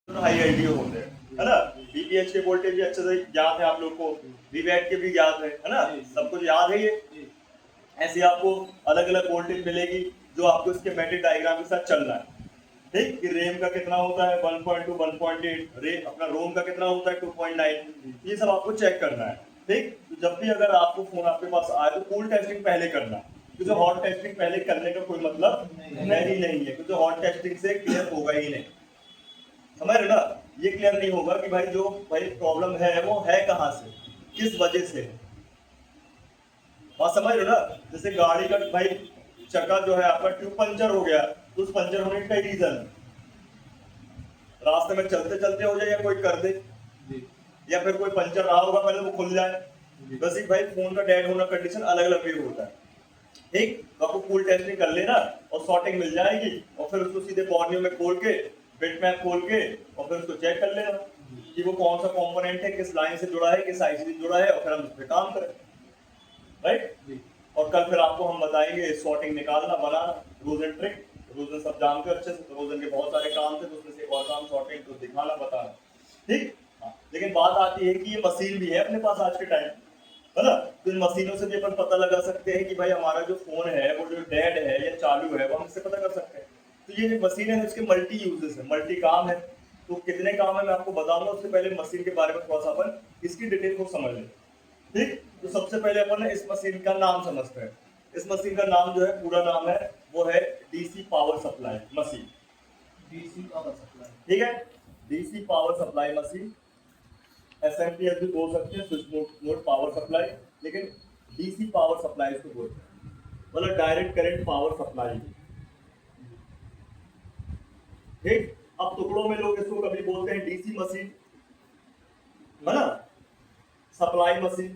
High IDO होते हैं, है ना। बीपीएच के वोल्टेज भी अच्छे से याद है आप लोग को, वीवैट के भी याद है ना, सब कुछ याद है ये। ऐसे आपको अलग अलग वोल्टेज मिलेगी जो आपको स्कीमेटिक डायग्राम के साथ चलना है, ठीक। कि रेम का कितना होता है 1.2 1.8, रे अपना रोम का कितना होता है 2.9, ये सब आपको चेक करना है, ठीक। तो जब भी अगर आपको फोन आपके पास आए तो कूल टेस्टिंग पहले करना, क्योंकि हॉट टेस्टिंग पहले करने का कोई मतलब नहीं है, क्योंकि हॉट टेस्टिंग से क्लियर होगा ही नहीं, समझ रहे ना। ये क्लियर नहीं होगा कि भाई जो भाई प्रॉब्लम है वो है कहाँ से, किस वजह से है, बात समझ रहे हो ना। जैसे गाड़ी का भाई चक्का जो है आपका ट्यूब पंचर हो गया, तो उस पंचर होने का रीजन रास्ते में चलते चलते हो जाए या कोई कर दे, या फिर कोई पंचर रहा होगा पहले वो खुल जाए, बस एक भाई फोन का डेड होना कंडीशन अलग अलग भी होता है, ठीक। तो आपको कूल टेस्टिंग कर लेना और सॉर्टिंग मिल जाएगी, और फिर उसको सीधे बॉर्नियो में खोल के बिट मैप खोल के और फिर उसको चेक कर लेना कि वो कौन सा कंपोनेंट है, किस लाइन से जुड़ा है, किस आईसी से जुड़ा है, और फिर हम उस पर काम करें, राइट। और कल फिर आपको हम बताएंगे सॉर्टिंग निकालना, बनाना, रोजन ट्रिक, रोजन सब जानते हो अच्छे से, रोजन के बहुत सारे काम थे तो उसमें से एक और काम सॉर्टिंग, तो दिखाना बताना, ठीक। लेकिन बात आती है कि ये मशीन भी है अपने पास आज के टाइम, है ना। तो इन मशीनों से भी अपन पता लगा सकते हैं कि भाई हमारा जो फोन है वो जो डेड है या चालू है वो हम इससे पता कर सकते हैं। तो ये जो मशीन है इसके मल्टी यूजेस है, मल्टी काम है, तो कितने काम है मैं आपको बताऊंगा, उससे पहले मशीन के बारे में थोड़ा सा अपन इसकी डिटेल को समझ लें, ठीक। तो सबसे पहले अपन इस मशीन का नाम समझते हैं। इस मशीन का नाम जो है, पूरा नाम है वो है DC power supply machine, DC power supply, ठीक है। DC power supply machine, SMPS भी बोल सकते हैं, स्विच मोड पावर सप्लाई, लेकिन डीसी पावर सप्लाई इसको बोलते हैं, मतलब डायरेक्ट करंट पावर सप्लाई, ठीक। अब टुकड़ों में लोग इसको कभी बोलते हैं डीसी मशीन, है ना, सप्लाई मशीन,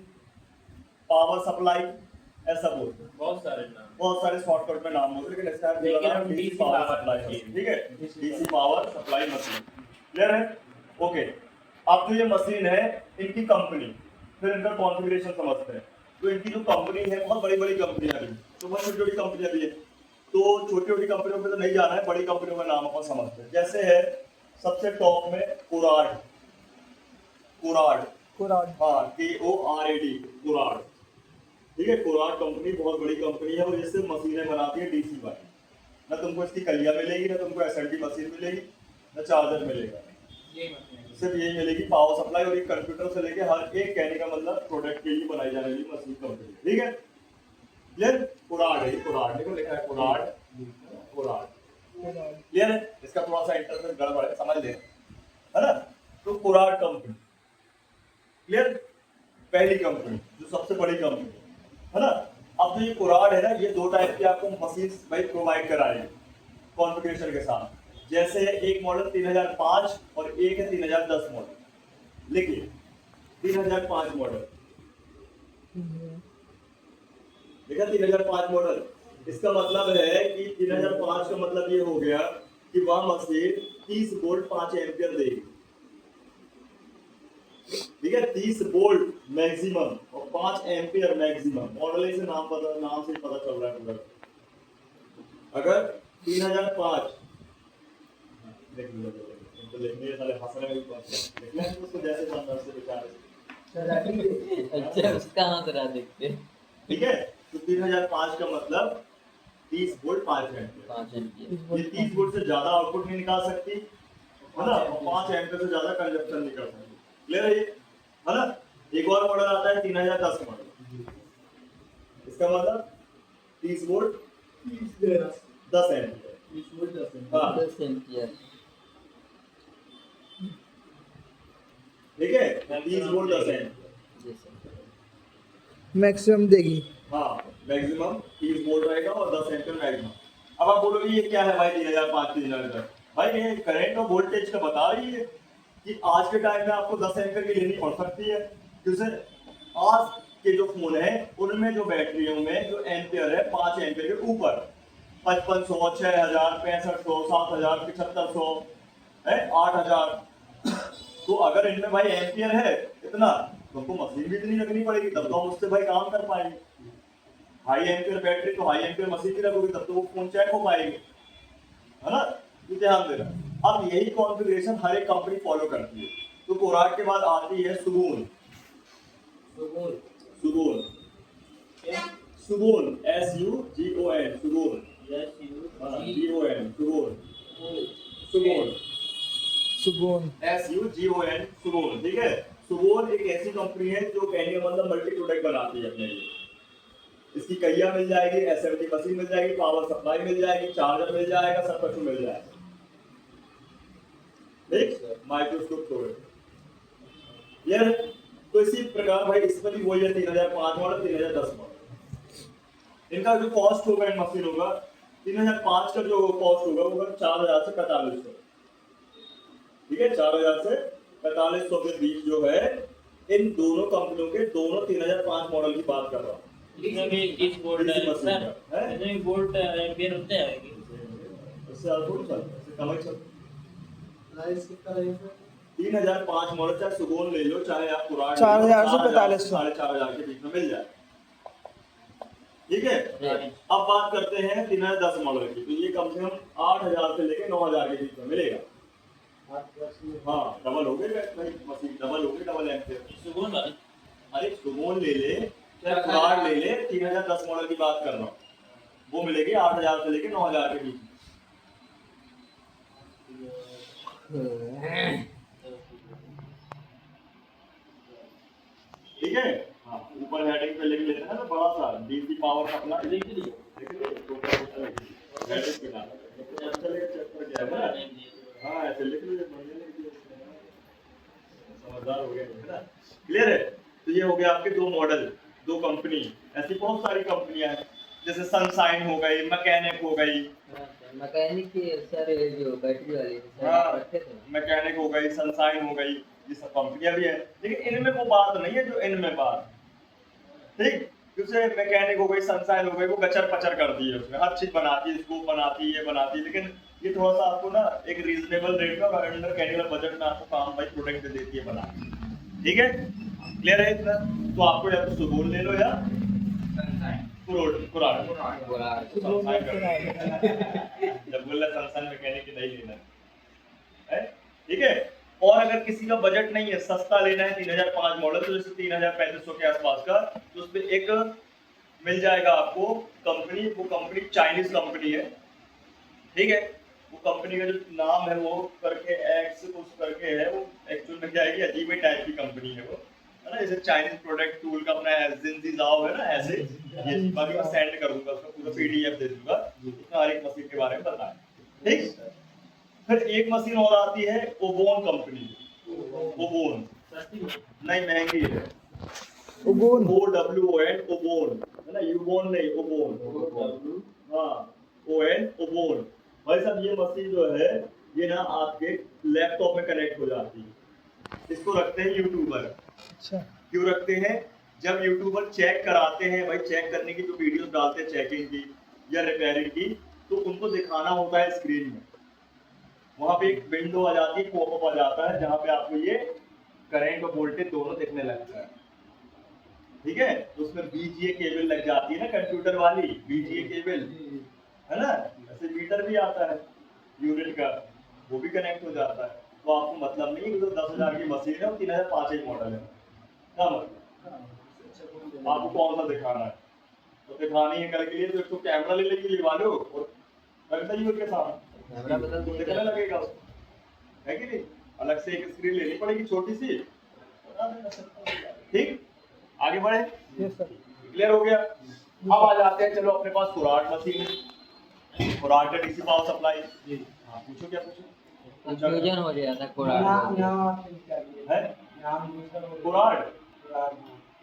पावर सप्लाई, ऐसा बोलते हैं, बहुत सारे शॉर्टकट में नाम होते हैं, लेकिन इसका डीसी पावर सप्लाई मशीन, ठीक है, DC power supply machine, clear है, ओके। अब जो ये मशीन है इनकी कंपनी, फिर इनका कॉन्फ़िगरेशन समझते हैं। तो इनकी जो कंपनी है बहुत बड़ी बड़ी कंपनियां भी, तो बहुत छोटी छोटी कंपनियां भी है, तो छोटी छोटी कंपनियों पे तो नहीं जाना है, बड़ी कंपनियों का नाम अपन समझते हैं। जैसे है सबसे टॉप में कुराड, कुराड, हाँ KORAD, कुराड, ठीक है। कुराड कंपनी बहुत बड़ी कंपनी है और इससे मशीनें बनाती है डीसी वाली, ना तुमको इसकी कलिया मिलेगी, ना तुमको एसएलडी मशीन मिलेगी, ना चार्जर मिलेगा, सिर्फ यही मिलेगी पावर सप्लाई, और एक कंप्यूटर से लेके हर एक, कहने का मतलब प्रोडक्ट के लिए बनाई जाने वाली मशीन कंपनी, ठीक है। क्लियर, कुराड है, कुराड देखो लिखा है कुराड, कुराड, क्लियर है। इसका थोड़ा सा इंटरफेस गड़बड़ है, समझ ले, है ना। तो कुराड कंपनी, क्लियर, पहली कंपनी जो सबसे बड़ी कंपनी है ना। अब जो ये कुराड है ना, ये दो टाइप की आपको मशीन भाई प्रोवाइड कराएगी कॉन्फ़िगरेशन के साथ। जैसे है एक मॉडल 3005 और एक है 3010 मॉडल, लिखिए 3005 मॉडल, देखा 3005 मॉडल, इसका मतलब है कि 3005 का मतलब ये हो गया कि वह मशीन 30 वोल्ट 5 एम्पियर देगी, ठीक है, 30 वोल्ट मैक्सिमम और 5 एम्पियर मैक्सिमम, मॉडल से नाम से ही पता चल रहा है पूरा। अगर 3005 देख लो तो लेंगे साले हंसने में भी बात देखना है उसको, जैसे बंदा से बेचारे अच्छा उसका हाथ रहा देखते, ठीक है। तो 3005 का मतलब 30 वोल्ट 5 एम्पियर, ये 30 वोल्ट से ज्यादा आउटपुट नहीं निकाल सकती, है ना, और 5 एम्पियर से ज्यादा कंजप्शन नहीं कर सकती, क्लियर है ये, है ना। एक और मॉडल आता है 3010 मॉडल, इसका मतलब 30 वोल्ट 10 एम्पियर, हाँ 10 एम्पियर, ठीक है, 30 वोल्ट 10 एम्पियर मैक्सिमम देगी, हाँ मैक्सिमम 30 वोल्ट रहेगा और 10 एम्पियर मैक्सिमम। अब आप बोलोगे ये क्या है भाई 3005 3010, भाई ये करंट और वोल्टेज का बता रही है कि आज के टाइम में आपको 10 एम्पियर की लेनी पड़ सकती है, जैसे आज के जो फोन है उनमें जो बैटरियों में जो एम्पियर है 5 एम्पियर के ऊपर, 5500, 6000, 6500, 7000, 7500 है, 8000, तो अगर इनमें भाई एम्पियर है इतना, तुमको मशीन भी इतनी लगनी पड़ेगी, तब तो हम उससे भाई काम कर पाएंगे। हाई एम्पियर बैटरी तो हाई एम्पियर मशीन भी लगोगी, तब तो वो फोन चेक हो पाएगी, है ना। तो ध्यान देना, अब यही कॉन्फ़िगरेशन हर एक कंपनी फॉलो करती है। तो कोराट के बाद आती है सुगून। सुगून सुगून SUGON सुगून, GON सुगून, सुगून सुकून। SUGON सुगून, ठीक है। सुगून एक ऐसी कंपनी है जो कहने का मतलब मल्टी प्रोडक्ट बनाती है अपने लिए। इसकी कहिया मिल जाएगी, SMT मशीन मिल जाएगी, पावर सप्लाई मिल जाएगी, चार्जर मिल जाएगा, सब कुछ मिल जाएगा, ठीक। माइक्रोस्कोप छोड़े क्लियर है। तो इसी प्रकार भाई इसमें भी वही है 3005 मॉडल 3010 मॉडल। इनका जो कॉस्ट होगा इन मशीनों का 3005 का जो कॉस्ट होगा वो 4000 से 4500, ठीक है। 4000 से 4500 के बीच जो है इन दोनों कंपनियों के दोनों 3005 मॉडल की बात कर रहा हूँ। इसमें भी 30 वोल्ट DC है मशीन सर, का, है? इसमें भी वोल्ट एम्पियर होते हैं कि इससे ज्यादा थोड़ी चलता है, इससे कम ही चलता है। प्राइस कितना रहेगा? 3005 मॉडल चाहे सुगोन ले लो चाहे आप पुराना 4000 से 4500 4500 के बीच में मिल जाए, ठीक है। अब बात करते हैं 3010 मॉडल की। तो ये कम से कम 8000 से लेके 9000 के बीच में मिलेगा। हाँ डबल हो गए भाई, मशीन डबल हो गई, डबल एम्पियर। सुकून वाली अरे सुगोन ले ले चाहे पुराना ले ले, 3010 मॉडल की बात कर रहा हूँ, वो मिलेगी 8000 से लेके 9000 के बीच में। ठीक है। हाँ ऊपर हेडिंग पे लिख लेते हैं ना बड़ा सा DC पावर सप्लाई, लिख लीजिए हेडिंग पे ना अच्छा लगे चैप्टर क्या है ना। हाँ ऐसे लिख लीजिए, बढ़िया लिख लीजिए, समझदार हो गए है ना। क्लियर है। तो ये हो गया आपके दो मॉडल, दो कंपनी। ऐसी बहुत सारी कंपनियां हैं जैसे सनशाइन हो गई, मैकेनिक हो गई, मैकेनिक की सर ये जो बैटरी वाली हाँ रखे थे मैकेनिक हो गई, सनशाइन हो गई, ये सब कंपनियां भी है। लेकिन इनमें वो बात नहीं है जो इनमें बात, ठीक। जैसे मैकेनिक हो गई, सनशाइन हो गई, वो गचर पचर कर दी है, उसमें हर चीज बनाती है, स्कोप बनाती है, ये बनाती है। लेकिन ये थोड़ा सा आपको ना एक रीजनेबल रेट में और अंडर कैनिवल बजट में आपको काम भाई प्रोडक्ट दे देती है बना, ठीक है। क्लियर है इतना। तो आपको या तो सुगोन ले लो या कुराट। जब बोल रहा सनशाइन मैकेनिक नहीं लेना है, ठीक है। और अगर किसी का बजट नहीं है, सस्ता लेना है 3005 मॉडल, तो जैसे 3500 के आसपास का, तो उसमें एक मिल जाएगा आपको कंपनी, वो कंपनी चाइनीज कंपनी है, ठीक है। वो कंपनी का जो नाम है वो करके एक्स कुछ करके है, वो एक्चुअल में क्या है कि अजीब ही टाइप की कंपनी है वो, है ना। जैसे चाइनीज प्रोडक्ट टूल का अपना जिंजी जाओ है ना, ऐसे ये बाकी मैं सेंड कर दूंगा, उसका पूरा PDF दे दूंगा, उसमें हर एक मशीन के बारे में बताएं, ठीक। फिर एक मशीन और आती है ओबोन कंपनी। ओबोन नहीं, महंगी है। उगुन। OWON ओबोन, है ना, यूबोन नहीं, ओबोन। हाँ ON ओबोन। भाई साहब ये मशीन जो है ये ना आपके लैपटॉप में कनेक्ट हो जाती है। इसको रखते हैं यूट्यूबर। अच्छा। क्यों रखते हैं? जब यूट्यूबर चेक कराते हैं भाई, चेक करने की जो वीडियोस डालते हैं चेकिंग की या रिपेयरिंग की, तो उनको दिखाना होता है स्क्रीन में। वहां पे एक विंडो आ जाती है, पॉपअप आ जाता है, जहां पे आपको ये करंट और वोल्टेज दोनों दिखने लगता है, ठीक है। तो उसमें BGA केबल लग जाती है ना, कंप्यूटर वाली BGA केबल, है ना। ऐसे मीटर भी आता है यूनिट का, वो भी कनेक्ट हो जाता है। तो आपको मतलब नहीं है कि तो 10,000 की मशीन है और 3005 मॉडल है, क्या मतलब आपको कौन सा दिखाना है? तो दिखानी है कल के लिए तो एक तो कैमरा ले लेके लिवा लो और रख दो उसके सामने, कैमरा बदल तो दीजिए। दिखने लगेगा उसको, है कि नहीं। अलग से एक स्क्रीन लेनी पड़ेगी छोटी सी, ठीक। आगे बढ़े, यस सर। क्लियर हो गया। अब आ जाते हैं, चलो अपने पास कुराट मशीन है, कुराट का DC पावर सप्लाई। हाँ पूछो, क्या पूछो? कंफ्यूजन हो गया था कुराट है कुराट,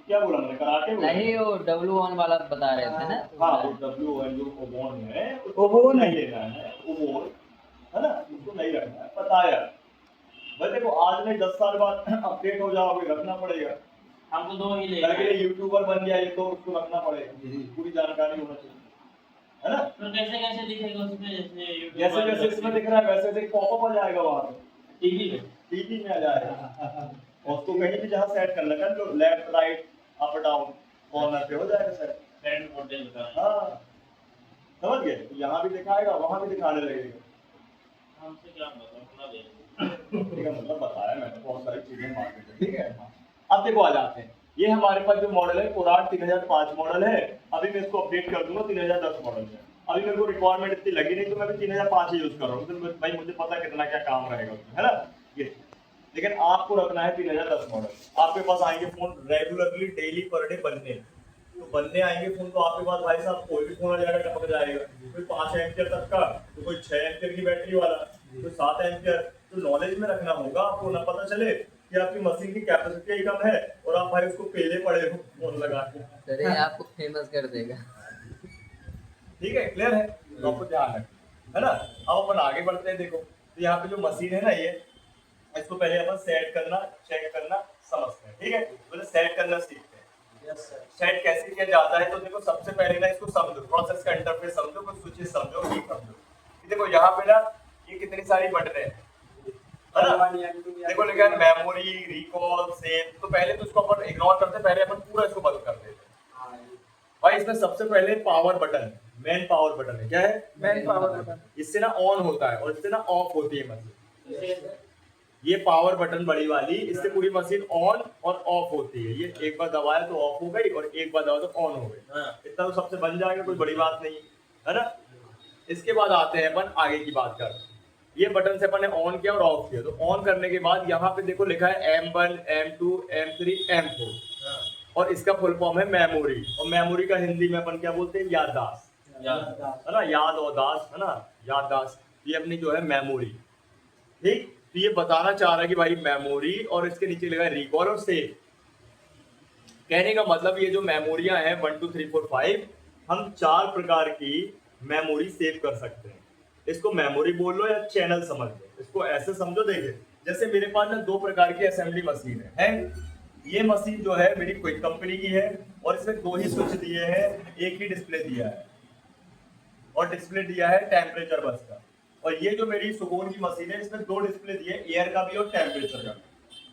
क्या बोला मैंने, कराटे बोला? नहीं, वो W1 वाला बता रहे थे ना। हाँ वो WON जो ओबोन है, उसको ओबोन नहीं लेना है, ओबोन, है ना, उसको नहीं रखना है, बताया भाई। देखो आज नहीं 10 साल बाद अपडेट हो जाओगे, रखना पड़ेगा। हमको दो ही ले कल के लिए यूट्यूबर बन गया ये तो उसको रखना पड़ेगा, पूरी जानकारी होना चाहिए, है ना। तो कैसे कैसे दिखेगा उसमें, जैसे जैसे इसमें दिख रहा है वैसे वैसे पॉपअप आ जाएगा वहां पे, टीवी में आ जाएगा। और उसको कहीं भी जहाँ सेट करना कर लो, left right up down corner पे हो जाएगा सेट, करंट वोल्टेज। हाँ समझ गए। तो यहाँ भी दिखाएगा, वहां भी दिखाने लगेगा, हमसे क्या मतलब दे रहे ठीक है, मतलब बताया मैंने बहुत सारी चीजें मार्केट में, ठीक है। अब देखो आ जाते हैं, ये हमारे पास जो मॉडल है कोराट 3005 मॉडल है। अभी मैं इसको अपडेट कर दूंगा 3010 मॉडल में। अभी मेरे को रिक्वायरमेंट इतनी लगी नहीं तो मैं भी 3005 ही यूज कर रहा हूँ, तो भाई मुझे पता कितना क्या काम रहेगा उसमें, है ना ये। लेकिन आपको रखना है 3010 मॉडल। आपके पास आएंगे phone regularly daily per day बनने, तो बनने आएंगे फोन, तो आपके पास भाई साहब कोई भी फोन आ जाएगा, टपक जाएगा। कोई 5 एम्पियर तक का, तो कोई 6 एम्पियर की बैटरी वाला, कोई 7 एम्पियर। तो नॉलेज में रखना होगा आपको, ना पता चले कि आपकी मशीन की कैपेसिटी ही कम है और आप भाई उसको पेले पड़े हो फोन लगा के। सर ये आपको फेमस कर देगा। ठीक है, क्लियर है, तो आपको ध्यान रखना है ना। अब अपन आगे बढ़ते हैं। देखो तो यहाँ पे जो मशीन है ना, ये इसको पहले अपन सेट करना, चेक करना, समझते हैं, ठीक है। पहले सेट करना सीखते हैं। सेट कैसे किया जाता है, तो देखो सबसे पहले ना इसको समझो, प्रोसेस का इंटरफेस समझो, कुछ स्विचेस समझो, ये समझो। देखो यहाँ पे ना ये कितनी सारी बटन है ना। देखो लिखा है मेमोरी, रिकॉल, सेव। तो पहले तो इसको अपन इग्नोर करते, पहले अपन पूरा इसको बंद कर देते। भाई इसमें सबसे पहले power button, main power button है। क्या है? Man power button. इससे ना ऑन होता है और इससे ना ऑफ होती है मशीन। ये पावर बटन बड़ी वाली, इससे पूरी मशीन ऑन और ऑफ होती है। ये एक बार दबाया तो ऑफ हो गई और एक बार दबाया तो ऑन हो गई। इतना तो सबसे बन जाएगा, कोई बड़ी बात नहीं है ना। इसके बाद आते हैं अपन आगे की बात कर। ये बटन से अपन ने ऑन किया और ऑफ किया, तो ऑन करने के बाद यहाँ पे देखो लिखा है M1, M2, M3, M4 और इसका फुल फॉर्म है मेमोरी। और मेमोरी का हिंदी में अपन क्या बोलते हैं? याददाश्त, है ना। याद और दाश्त, है ना, याददाश्त। ये अपनी जो है मेमोरी, ठीक। तो ये बताना चाह रहा है कि भाई मेमोरी, और इसके नीचे लगा रिकॉल और सेव। कहने का मतलब ये जो मेमोरियां हैं 1 2 3 4 5, हम 4 प्रकार की मेमोरी सेव कर सकते हैं। इसको मेमोरी बोल लो या चैनल समझ लो, इसको ऐसे समझो। देखिए जैसे मेरे पास ना 2 प्रकार की असेंबली मशीन है। ये मशीन जो है मेरी क्विक कंपनी की है और इसमें 2 ही स्विच दिए हैं, एक ही डिस्प्ले दिया है और डिस्प्ले दिया है टेम्परेचर बस का। और ये जो मेरी सुकून की मशीन है, इसमें 2 डिस्प्ले दिए, एयर का भी और टेम्परेचर का,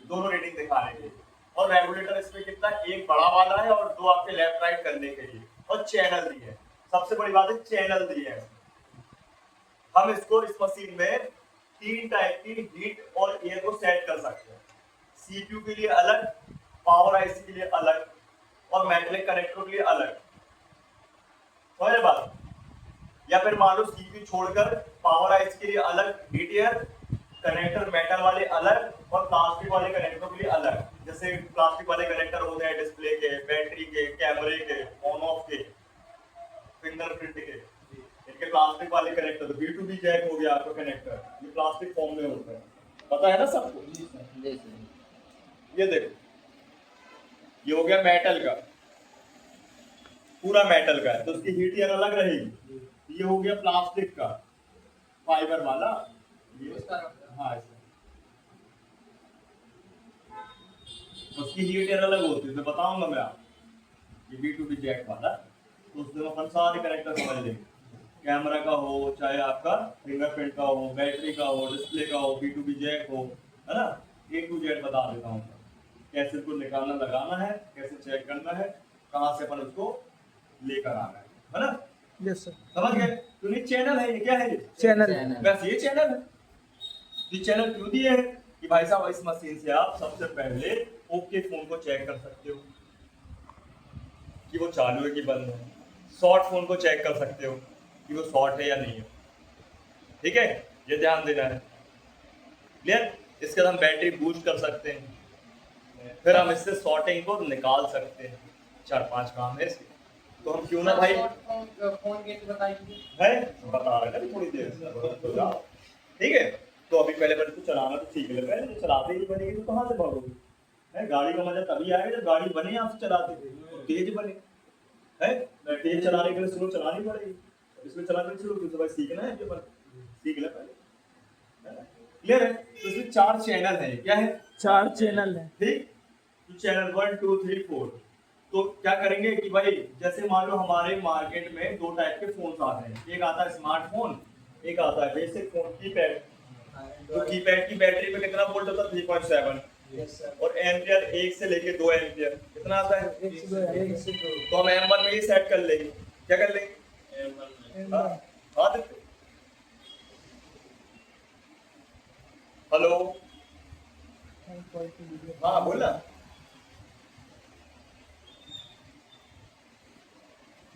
दोनों रीडिंग दिखाने के लिए। और रेगुलेटर इसमें कितना, एक बड़ा वाला है और 2 आपके लेफ्ट राइट करने के लिए, और चैनल दिए है। सबसे बड़ी बात है चैनल दिए है। हम इसको इस मशीन में 3 टाइप की हीट और एयर को सेट कर सकते हैं। सीपीयू के लिए अलग, पावर आईसी के लिए अलग और मेटलिक कनेक्टर के लिए अलग। समझे बात? या फिर मान लो सीपीयू छोड़कर पावर आईसी के लिए अलग हीट एयर कनेक्टर, मेटल वाले अलग और प्लास्टिक वाले कनेक्टर के लिए अलग। जैसे प्लास्टिक वाले कनेक्टर होते हैं डिस्प्ले के, बैटरी के, कैमरे के, ऑन ऑफ के, फिंगरप्रिंट के। इनके प्लास्टिक वाले कनेक्टर, तो B2B जैक हो गया आपका कनेक्टर, ये प्लास्टिक फॉर्म में होता है, पता है ना सबको। ये देखो ये हो गया मेटल का, पूरा मेटल का है, तो उसकी हीट एयर अलग रहेगी। ये हो गया प्लास्टिक का, फाइबर वाला, ये हाँ उसकी हीट एयर अलग होती है, मैं बताऊंगा मैं आपको। ये B2B जैक वाला, तो उसमें अपन सारे कनेक्टर समझ लेंगे। कैमरा का हो, चाहे आपका फिंगरप्रिंट का हो, बैटरी का हो, डिस्प्ले का हो, B2B जैक हो, है ना। A to Z बता देता हूँ कैसे इसको निकालना लगाना है, कैसे चेक करना है, कहाँ से अपन उसको लेकर आना है ना। Yes sir. समझ गए? तो ये चैनल है, ये क्या है? ये चैनल। बस ये चैनल है। ये चैनल क्यों दिए है कि भाई साहब इस मशीन से आप सबसे पहले ओके फोन को चेक कर सकते हो कि वो चालू है कि बंद है। शॉर्ट फोन को चेक कर सकते हो कि वो शॉर्ट है या नहीं है। ठीक है, ये ध्यान देना है। क्लियर? इसके बाद हम बैटरी बूस्ट कर सकते हैं, फिर हम इससे शॉर्टिंग को निकाल सकते हैं। 4-5 काम है इसके, तो हम क्यों ना भाई फोन कैसे बताएंगे? है बता रहे हैं थोड़ी देर से। ठीक है, तो अभी पहले बस को चलाना तो सीख ले। पहले तो चलाते ही बनेगी तो कहाँ से भागोगे? है, गाड़ी का मजा तभी आएगा जब गाड़ी बने आप चलाते थे, तो तेज बने। है, तेज चलाने के लिए स्लो चलानी पड़ेगी, इसमें चलाने के लिए तो भाई सीखना है, जो सीख ले पहले। क्लियर है? तो इसमें 4 चैनल है। क्या है? 4 चैनल है। ठीक, तो चैनल 1 2 3 4। तो क्या करेंगे कि भाई जैसे मान लो हमारे मार्केट में 2 टाइप के फोन्स आते हैं, एक आता है स्मार्टफोन, एक आता है बेसिक फोन कीपैड। तो कीपैड की बैटरी में कितना वोल्ट होता है? 3.7 और एम्पियर 1 से लेके 2 एम्पियर कितना आता है? 1 से 2। तो हम M1 में ही सेट कर लेंगे। क्या कर लेंगे? हाँ, हेलो, हाँ बोल ना।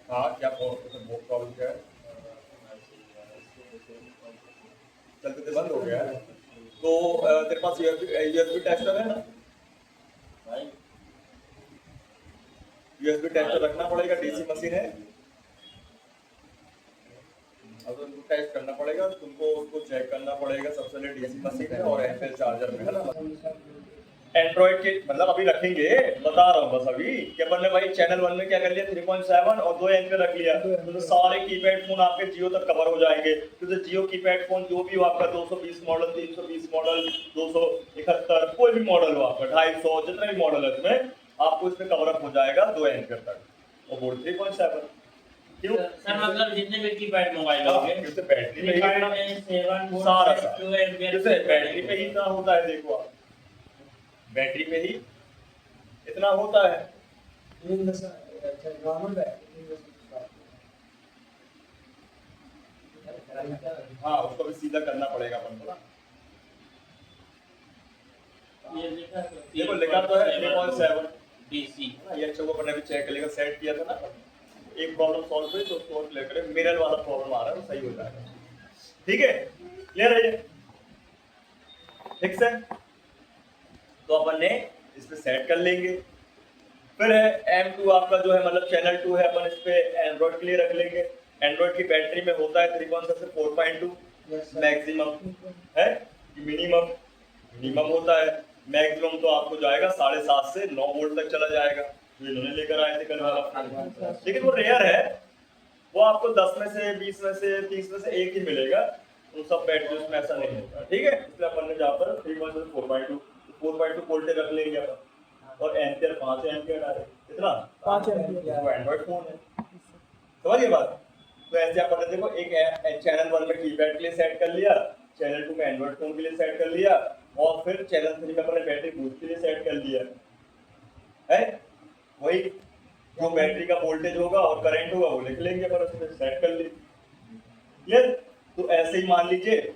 हाँ क्या प्रॉब्लम क्या है? चलते थे बंद हो गया है। तो तेरे पास यूएसबी टेस्टर है ना? यूएसबी टेस्टर रखना पड़ेगा, डीसी मशीन है। अब तुमको टेस्ट करना पड़ेगा, तुमको उसको चेक करना पड़ेगा। सबसे पहले डीसी मशीन है और एफएल चार्जर में है ना। एंड्रॉइड के मतलब अभी रखेंगे, बता रहा हूँ बस अभी कि अपन ने भाई चैनल 1 में क्या कर लिया 3.7 और 2 एंकर रख लिया, तो सारे कीपैड फोन आपके जियो तक कवर हो जाएंगे। तो जियो कीपैड फोन जो भी हो आपका 220 मॉडल, 320 मॉडल, 271, कोई भी मॉडल हो आपका 250, जितने भी मॉडल है उसमें आपको इसमें कवर अप हो जाएगा 2 एंकर तक और बोर्ड 3.7। क्यों सर मतलब जितने भी कीपैड मोबाइल होंगे जैसे बैटरी में ही इतना सारा जैसे बैटरी पे ही इतना होता है, देखो आप बैटरी पे ही इतना होता है। हाँ उसको भी सीधा करना पड़ेगा अपन को ना। देखो लिखा तो है 3.7 डीसी। ये अच्छा को अपन ने भी चेक कर लिया, सेट किया था ना। एक प्रॉब्लम सॉल्व हुई तो उसको लेकर मिरर वाला प्रॉब्लम आ रहा है वो सही हो जाएगा। ठीक है, क्लियर है ये? ठीक है, तो अपन ने इस पे सेट कर लेंगे। फिर है M2 आपका जो है मतलब चैनल 2 है, अपन इस पे एंड्रॉइड के लिए रख लेंगे। एंड्रॉइड की बैटरी में होता है 3.7 से 4.2 मैक्सिमम है, मिनिमम होता है। मैक्सिमम तो आपको जाएगा 7.5 से 9 वोल्ट तक चला जाएगा, जो इन्होंने लेकर आए थे कल वाला। लेकिन वो रेयर है, वो आपको 10 में से 20 में से 30 में से एक ही मिलेगा, तो सब बैटरी में ऐसा नहीं होता। ठीक है, इसलिए अपन ने जहाँ पर 3.7 4.2 वोल्टेज रख लेंगे अपन और एम्पियर 5 एम्पियर डाले। कितना? 5 एम्पियर। वो एंड्रॉइड फोन है, समझिए बात। तो ऐसे अपन ने देखो एक चैनल 1 में कीपैड के लिए सेट कर लिया, चैनल 2 में एंड्रॉइड फोन के लिए सेट कर लिया और फिर चैनल 3 में अपने बैटरी बूस्ट के लिए सेट कर लिया है। वही जो बैटरी का वोल्टेज होगा और करंट होगा वो लिख लेंगे अपन उसमें सेट कर लिए। क्लियर? तो ऐसे ही मान लीजिए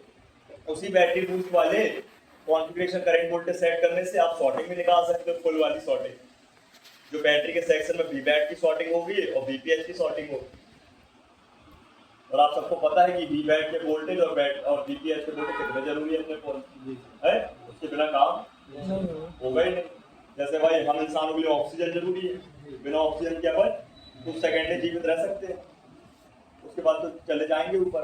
उसी बैटरी बूस्ट वाले कॉन्फ़िगरेशन करंट वोल्टेज सेट करने से आप शॉर्टिंग भी निकाल सकते हो, फुल वाली शॉर्टिंग, जो बैटरी के सेक्शन में Vbat की शॉर्टिंग होगी और VPH की शॉर्टिंग होगी। और आप सबको पता है कि Vbat के वोल्टेज और VPH के वोल्टेज कितने जरूरी है अपने फोन है, उसके बिना काम होगा ही नहीं। जैसे भाई हम इंसानों के लिए ऑक्सीजन जरूरी है, बिना ऑक्सीजन के अपन कुछ सेकंड जीवित रह सकते हैं, उसके बाद तो चले जाएंगे ऊपर,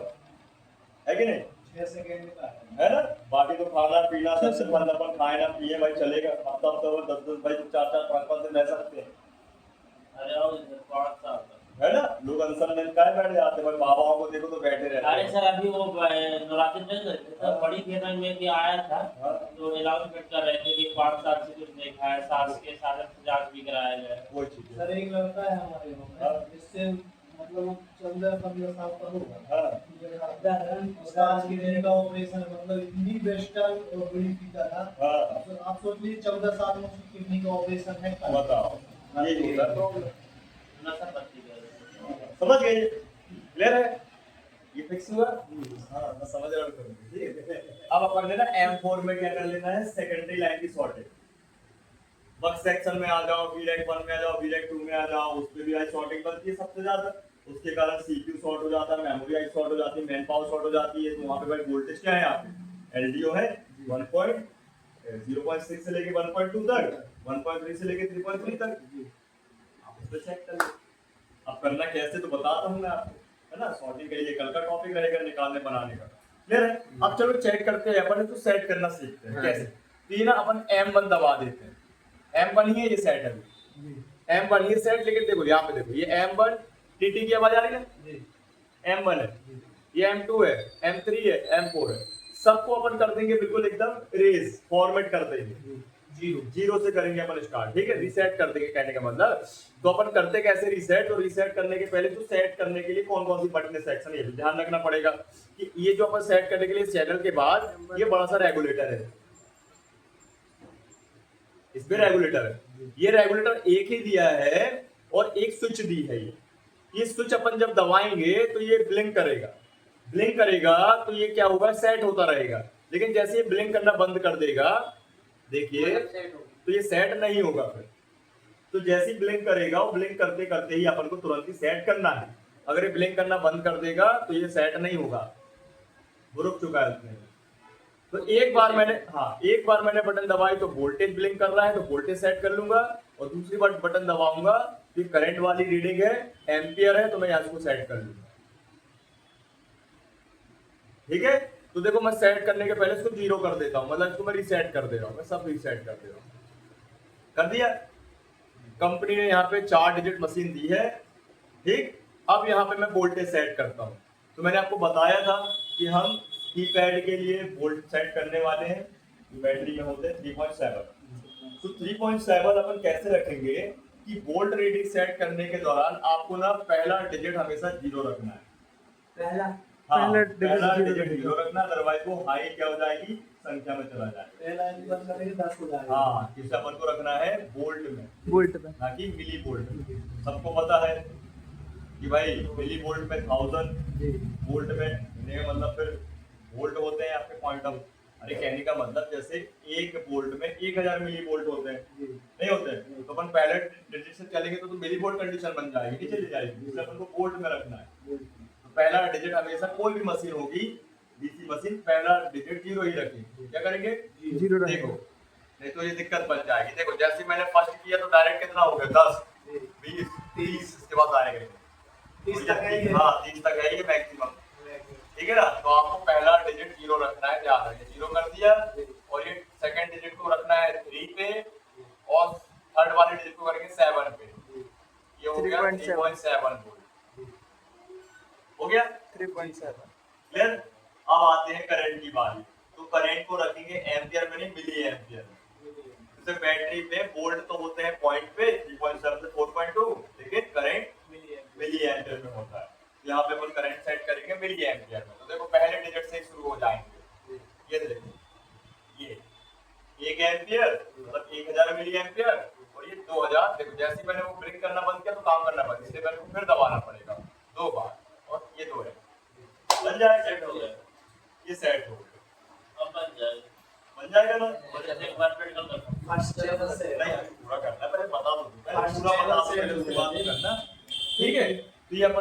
है कि नहीं? 6 सेकंड का है ना। बाकी तो खाना पीना सबसे पहले अपन खाए ना पिए भाई चलेगा, हफ्ता 10 भाई 4 5 दिन रह सकते हैं, अरे आओ इधर 5 साल है ना। लोग अनशन में काय बैठ जाते भाई, बाबाओं को देखो तो बैठे रहते अरे हैं। सर अभी वो नवरात्र में बड़ी थिएटर में भी आया था, तो अनाउंसमेंट कर रहे थे कि 5 साल से कुछ नहीं खाया, सास के साथ जांच भी कराया जाए। वो चीज सर एक लड़का है हमारे गांव में, जिससे मतलब 14-15 साल का होगा, उसका आज के दिन का ऑपरेशन मतलब इतनी वेस्टर्न और बड़ी फीता था। तो आप सोच लीजिए 14 साल में उसकी किडनी का ऑपरेशन है। बताओ ये होता है प्रॉब्लम, नशा पत्ती का समझ गए? क्लियर है? ये फिक्स हुआ। हाँ मैं समझ रहा हूँ। ठीक है, अब अपन ने ना M4 में क्या कर लेना है, सेकेंडरी लाइन की शॉर्टेज। बस सेक्शन में आ जाओ, V-Rack 1 में आ जाओ, V-Rack 2 में आ जाओ, उसमें भी आई शॉर्टिंग बनती है सबसे ज्यादा। उसके कारण CPU शॉर्ट हो जाता है, मेमोरी आई शॉर्ट हो जाती है, मैन पावर शॉर्ट हो जाती है। तो वहाँ पे भाई वोल्टेज क्या है यहाँ पे, LDO है 0.6 से लेके 1.2 तक, 1.3 से लेके 3.3 तक। आप इस पे चेक कर लो। अब करना कैसे तो बताता हूँ मैं आपको, है ना। शॉर्टिंग के लिए कल का टॉपिक रहेगा निकालने बनाने का, क्लियर है? अब चलो चेक करते हैं, अपन तो सेट करना सीखते हैं कैसे। तो ये ना अपन M1 दबा देते हैं, M1 ही है ये सेट है, M1 ये सेट। लेकिन देखो यहाँ पे देखो ये M1 TT की आवाज आ रही है, M1 है, ये M2 है, M3 है, M4 है। सबको अपन कर देंगे बिल्कुल एकदम रेज फॉर्मेट कर देंगे, जीरो से करेंगे अपन स्टार्ट। ठीक है, रीसेट कर देंगे, कहने का मतलब। तो अपन करते कैसे रीसेट, तो रीसेट करने के पहले तो सेट करने के लिए कौन कौन सी बटन सेक्शन ये भी ध्यान रखना पड़ेगा कि ये जो अपन सेट करने के लिए चैनल के बाद ये बड़ा सा रेगुलेटर है, इसमें रेगुलेटर है। ये रेगुलेटर एक ही दिया है और एक स्विच दी है। ये स्विच अपन जब दबाएंगे तो ये ब्लिंक करेगा, ब्लिंक करेगा तो ये क्या होगा, सेट होता रहेगा। लेकिन जैसे ये ब्लिंक करना बंद कर देगा, देखिए तो ये सेट नहीं होगा फिर। तो जैसे ही ब्लिंक करेगा, वो ब्लिंक करते करते ही अपन को तुरंत ही सेट करना है। अगर ये ब्लिंक करना बंद कर देगा तो ये सेट नहीं होगा, वो रुक चुका है उसमें। तो एक बार मैंने बटन दबाई तो वोल्टेज ब्लिंक कर रहा है, तो वोल्टेज सेट कर लूंगा, और दूसरी बार बटन दबाऊंगा तो करंट वाली रीडिंग है, एम्पियर है, तो मैं यहाँ इसको सेट कर लूंगा। ठीक है, तो देखो मैं सेट करने के पहले इसको 0 कर देता हूँ, मतलब इसको मैं रीसेट कर दे रहा हूँ, मैं सब रीसेट कर दे रहा हूँ। कर दिया। कंपनी ने यहाँ पे 4 डिजिट मशीन दी है। ठीक, अब यहाँ पे मैं वोल्टेज सेट करता हूँ। तो मैंने आपको बताया था कि हम कीपैड के लिए वोल्ट सेट करने वाले हैं, बैटरी में होते हैं 3.7। तो 3.7 अपन कैसे रखेंगे कि वोल्ट रीडिंग सेट करने के दौरान आपको ना पहला डिजिट हमेशा 0 रखना है। पहला डिजिट 0 रखना, अदरवाइज वो हाई क्या हो जाएगी, संख्या में चला जाएगा। पहला बंद करेंगे 10 हो जाएगा। हाँ, किसे अपन को रखना है, वोल्ट में, ना कि मिली वोल्ट में। सबको पता है कि भाई मिली वोल्ट में 1000, वोल्ट में मतलब फिर वोल्ट होते हैं आपके पॉइंट ऑफ, अरे कहने का मतलब जैसे 1 वोल्ट में 1000 मिली वोल्ट होते हैं, नहीं होते हैं। तो अपन पहले डिजिट से चलेंगे तो मिली वोल्ट कंडीशन बन जाएगी, नहीं चली जाएगी, इसलिए अपन को वोल्ट में रखना है। तो पहला डिजिट हमेशा कोई भी मशीन होगी, डीसी मशीन, पहला डिजिट 0 ही रखेंगे। क्या करेंगे, 0 देखो, नहीं तो ये दिक्कत बन जाएगी। देखो जैसे मैंने फर्स्ट किया तो डायरेक्ट कितना हो गया, 10, 20, 30, इसके बाद आएगा 30 तक है ये। हाँ 30 तक है ये मैक्सिमम। ठीक है ना, तो आपको पहला डिजिट 0 रखना है, ध्यान रखिए। 0 कर दिया, और ये सेकंड डिजिट को रखना है 3 पे, और थर्ड वाले डिजिट को करेंगे 7 पे। ये हो गया 3.7 वोल्ट, हो गया 3.7। क्लियर। अब आते हैं करंट की बारी। तो करंट को रखेंगे एम्पियर में, नहीं मिली एम्पियर में। जैसे बैटरी पे वोल्ट तो होते हैं पॉइंट पे 3.7 से 4.2, लेकिन करंट मिली एम्पियर में होता है। यहाँ पे अपन करंट सेट करेंगे मिली एम्पियर में। तो देखो पहले डिजिट से शुरू हो जाएंगे। ये देखो, ये 1 एम्पियर मतलब 1000 मिली एम्पियर, और ये 2000। देखो जैसे मैंने वो ब्लिंक करना बंद किया तो काम करना बंद, इसलिए मेरे को फिर दबाना पड़ेगा 2 बार, और ये 2 है, बन जाएगा, सेट हो गया। ये सेट हो गया, अब बन जाएगा ना। जैसे एक बार प्रैक्टिकल करता हूं। फर्स्ट लेवल से नहीं पूरा करना है, पहले बता दो, पहले पूरा बता दो, फिर उसके बाद करना। ठीक है, तो ये अपन